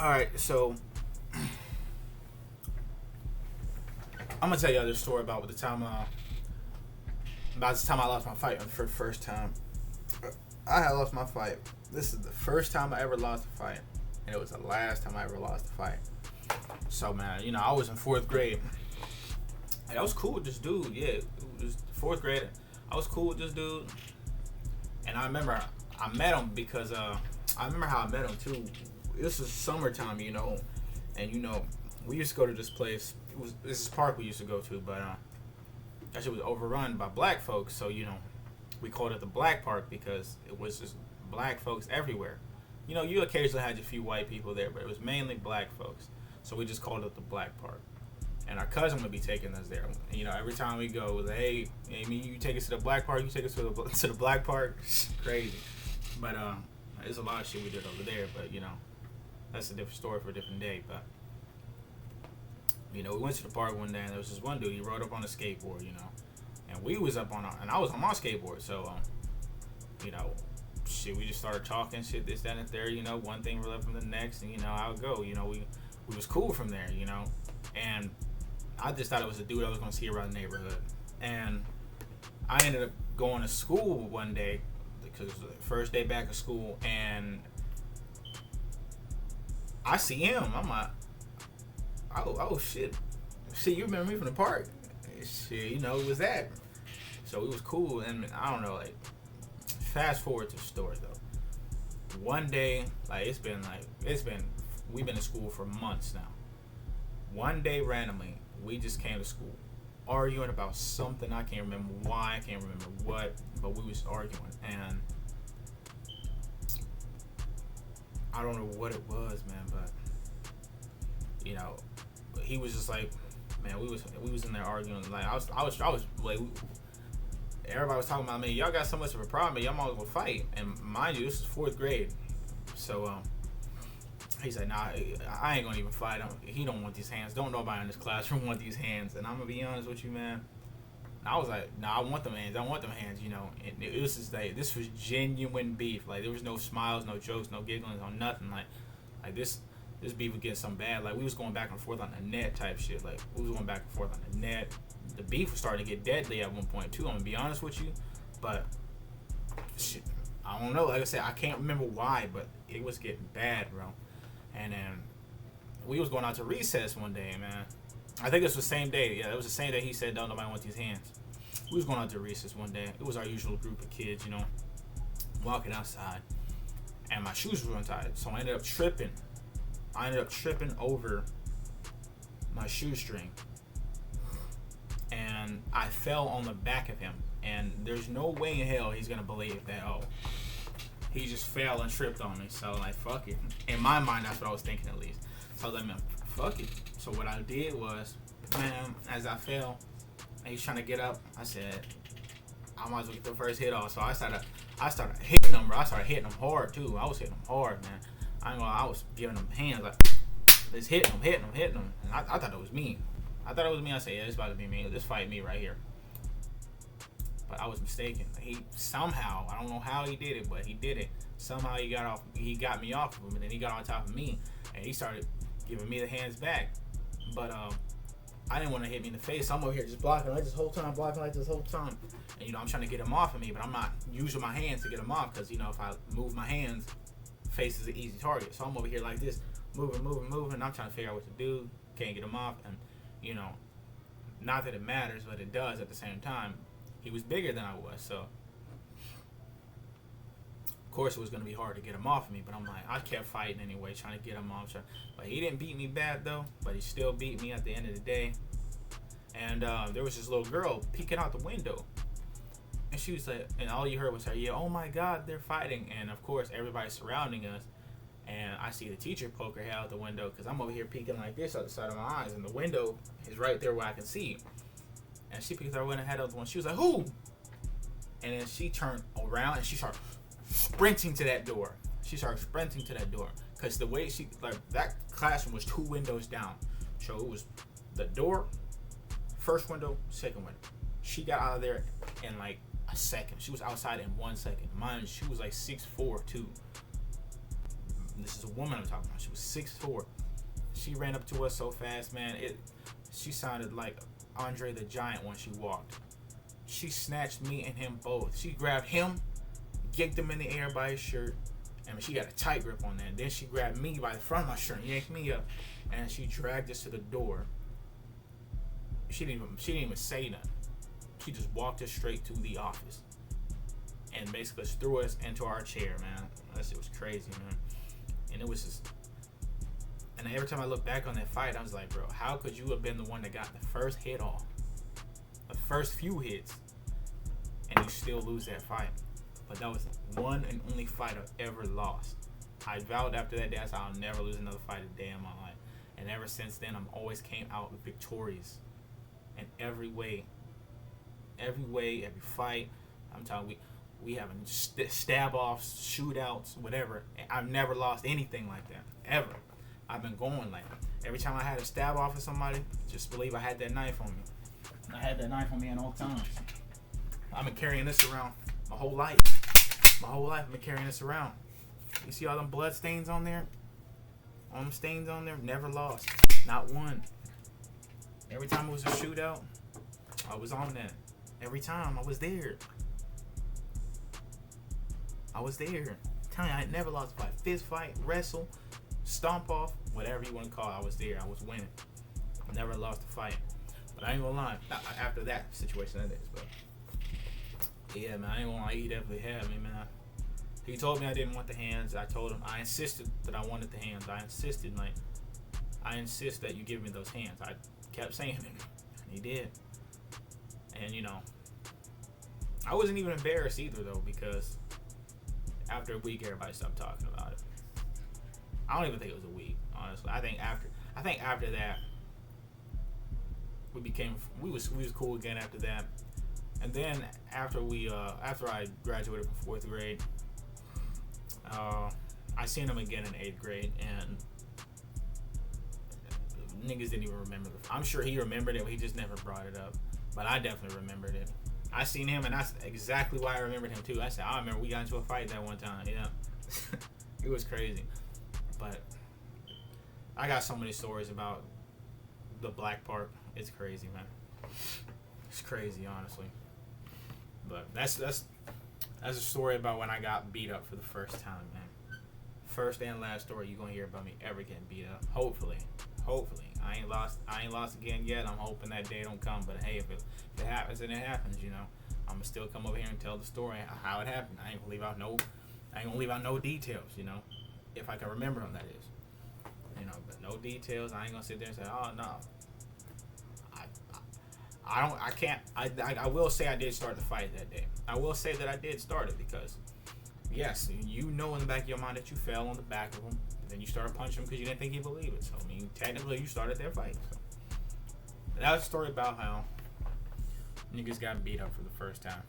All right, so I'm gonna tell y'all this story about the time I lost my fight for the first time. I had lost my fight. This is the first time I ever lost a fight, and it was the last time I ever lost a fight. So man, I was in fourth grade. And I was cool with this dude. Yeah, it was fourth grade. I was cool with this dude, and I remember I met him because I remember how I met him too. This was summertime, and we used to go to this place. This is park we used to go to, but that shit was overrun by black folks. So we called it the Black Park because it was just black folks everywhere. You occasionally had a few white people there, but it was mainly black folks. So we just called it the Black Park. And our cousin would be taking us there. Every time we go, it was like, hey, Amy, you take us to the Black Park. You take us to the Black Park. Crazy. But there's a lot of shit we did over there. But that's a different story for a different day. But we went to the park one day, and there was this one dude. He rode up on a skateboard. And we was up on and I was on my skateboard. So shit, we just started talking shit, this, that, and the third. One thing led from the next, and how it go. We was cool from there. And I just thought it was a dude I was going to see around the neighborhood. And I ended up going to school one day because it was the first day back of school, and I see him. I'm like, oh shit. Shit, you remember me from the park? Shit, it was that. So it was cool, and I don't know, like, fast forward to the story though. One day, we've been in school for months now. One day randomly, we just came to school arguing about something. I can't remember why, I can't remember what, but we was arguing, and I don't know what it was, man, but he was just like, man, we was in there arguing. Like I was like, everybody was talking about, man, y'all got so much of a problem, y'all might as well fight. And mind you, this is fourth grade, so he said, nah, I ain't gonna even fight him. He don't want these hands. Don't nobody in this classroom want these hands. And I'm gonna be honest with you, man. I was like, nah, I want them hands. And it was just like, this was genuine beef. Like, there was no smiles, no jokes, no giggling, no nothing. Like this beef was getting something bad. Like, we was going back and forth on the net type shit. Like, we was going back and forth on the net. The beef was starting to get deadly at one point too. I'm gonna be honest with you, but shit, I don't know. Like I said, I can't remember why, but it was getting bad, bro. And then we was going out to recess one day, man. I think it was the same day. Yeah, it was the same day he said, don't nobody want these hands. We was going out to recess one day. It was our usual group of kids, walking outside. And my shoes were untied. So I ended up tripping. Over my shoestring. And I fell on the back of him. And there's no way in hell he's going to believe that, he just fell and tripped on me. So, like, fuck it. In my mind, that's what I was thinking at least. So I was like, man, fuck it. So what I did was, man, as I fell, and he's trying to get up, I said, I might as well get the first hit off. So I started hitting him, bro. I started hitting him hard, too. I was hitting him hard, man. I was giving him hands, like, just hitting him. And I thought it was me. I said, yeah, this about to be me. This fight me right here. But I was mistaken. He somehow, I don't know how he did it, but he did it. Somehow he got me off of him, and then he got on top of me, and he started giving me the hands back. But I didn't want to hit me in the face. I'm over here just blocking like this whole time. And I'm trying to get him off of me, but I'm not using my hands to get him off, because if I move my hands, face is an easy target. So I'm over here like this, moving. And I'm trying to figure out what to do. Can't get him off, and not that it matters, but it does at the same time. He was bigger than I was, so of course it was going to be hard to get him off of me, but I'm like, I kept fighting anyway, trying to get him off. But he didn't beat me bad, though, but he still beat me at the end of the day. And there was this little girl peeking out the window, and she was like, and all you heard was her, yeah, oh my God, they're fighting. And of course, everybody's surrounding us, and I see the teacher poke her head out the window, because I'm over here peeking like this out the side of my eyes, and the window is right there where I can see. And she picked her head out the one. She was like, who? And then she turned around and she started sprinting to that door. Because the way that classroom was 2 windows down. So it was the door, first window, second window. She got out of there in like a second. She was outside in 1 second. Mind, she was like 6'4" too. This is a woman I'm talking about. She was 6'4". She ran up to us so fast, man. She sounded like Andre the Giant when she walked. She snatched me and him both. She grabbed him, yanked him in the air by his shirt. I mean, she got a tight grip on that. Then she grabbed me by the front of my shirt and yanked me up, and she dragged us to the door. She didn't even say nothing. She just walked us straight to the office, and basically just threw us into our chair, man. That shit was crazy, man. And it was just, and every time I look back on that fight, I was like, bro, how could you have been the one that got the first hit off, the first few hits, and you still lose that fight? But that was one and only fight I've ever lost. I vowed after that day, I said I'll never lose another fight a day in my life. And ever since then, I'm always came out victorious in every way, every fight. I'm telling you, we having stab offs, shootouts, whatever. I've never lost anything like that ever. I've been going like every time I had a stab off with somebody, just believe I had that knife on me. I had that knife on me at all times. I've been carrying this around my whole life. My whole life I've been carrying this around. You see all them blood stains on there? All them stains on there? Never lost. Not one. Every time it was a shootout, I was on that. Every time I was there. I was there. I'm telling you, I never lost a fight. Fist fight, wrestle, stomp off, whatever you want to call it. I was there. I was winning. I never lost a fight. But I ain't gonna lie. Not after that situation, that is, but yeah, man, I ain't gonna lie. He definitely had me, man. He told me I didn't want the hands. I told him, I insisted that I wanted the hands. I insist that you give me those hands. I kept saying it, and he did. And, you know, I wasn't even embarrassed either, though, because after a week, everybody stopped talking about it. I don't even think it was a week, honestly. I think after that, we was cool again after that. And then after I graduated from 4th grade, I seen him again in 8th grade, and niggas didn't even remember. I'm sure he remembered it, but he just never brought it up. But I definitely remembered it. I seen him, and that's exactly why I remembered him too. I said, I remember we got into a fight that one time. Yeah, it was crazy. But I got so many stories about the black part. It's crazy, man. It's crazy, honestly. But that's a story about when I got beat up for the first time, man. First and last story you're gonna hear about me ever getting beat up. Hopefully. I ain't lost again yet. I'm hoping that day don't come. But hey, if it happens, then it happens, you know. I'm gonna still come over here and tell the story how it happened. I ain't gonna leave out no details, you know. If I can remember them, that is. You know, but no details. I ain't gonna sit there and say, oh no. I will say I did start the fight that day. I will say that I did start it because, yes, you know in the back of your mind that you fell on the back of him. Then you started punching him because you didn't think he'd believe it. So, I mean, technically you started that fight. So. That was a story about how niggas got beat up for the first time.